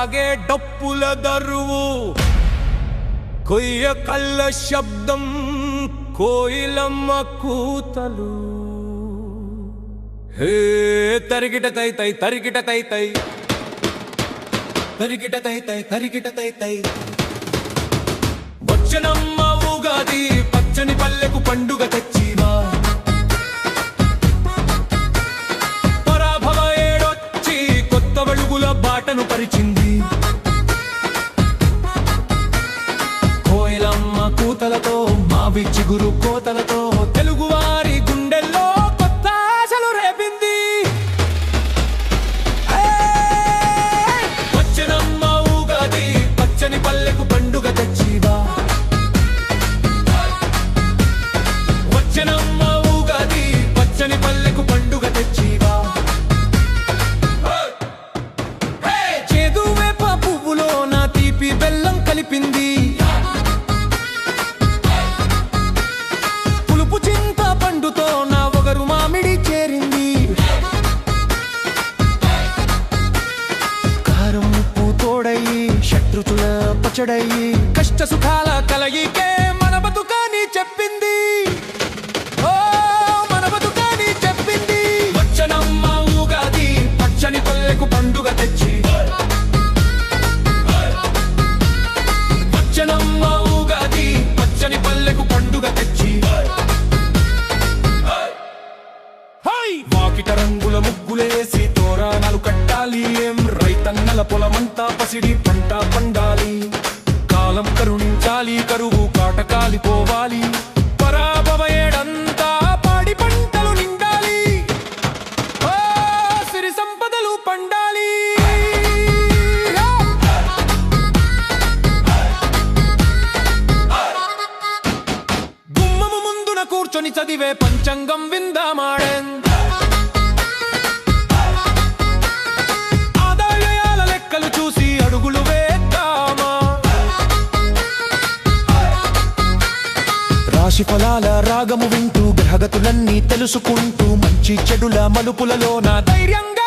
సాగే డప్పుల దరువు కొయ్య కళ్ళ శబ్దం కోయిలమ్మ కూతలు హే తరిగిట తై తై తరిగిట తై తై తరిగిట తై తై తరిగిట తై తై వచ్చనమ్మ ఉగాది పచ్చని పల్లెకు పండుగ తెచ్చివా పరాభవ ఏడొచ్చి కొత్త వెలుగుల బాటను పరిచింది కోయిలమ్మ కూతలతో మావి చిగురు కోతలతో తెలుగువారి గుండెల్లో కొత్త ఆశలు రేపింది వచ్చనమ్మ ఉగాది పచ్చని పల్లెకు పండుగ తెచ్చివా వచ్చనమ్మ ఉగాది పచ్చని పల్లెకు పండుగ తెచ్చివా చేదు వేప పువ్వులో నా తీపి బెల్లం కలిపింది పులుపు చింత పండుతో నా ఒగరు మామిడి చేరింది కారం ఉప్పు తోడయి శత్రుతుల పచ్చడయి కష్ట సుఖాల కలయికే మన బతుకని చెప్పింది ఓ మన బతుకని చెప్పింది వచ్చనమ్మ ఉగాది పచ్చని పల్లెకు పండుగ తెచ్చి వచ్చనమ్మ ఉగాది పచ్చని పల్లెకు పండుగ తెచ్చి వాకిట రంగుల ముగ్గులేసి తోరణాలు కట్టాలి ఏం రైతన్నల పొలమంతా పసిడి పంట పండాలి కాలం కరుణించాలి కరువు కాటకాలి పోవాలి పరాభవ ఏడంతా పాడి పంటలు నిండాలి ఓ సిరి సంపదలు పండాలి గుమ్మము ముందున కూర్చొని చదివే పంచాంగం విందామాడెన్ ఆదాయాల లెక్కలు చూసి అడుగులు వేద్దామా రాశి ఫలాల రాగము వింటూ గ్రహగతులన్నీ తెలుసుకుంటూ మంచి చెడుల మలుపులలో నా ధైర్యంగా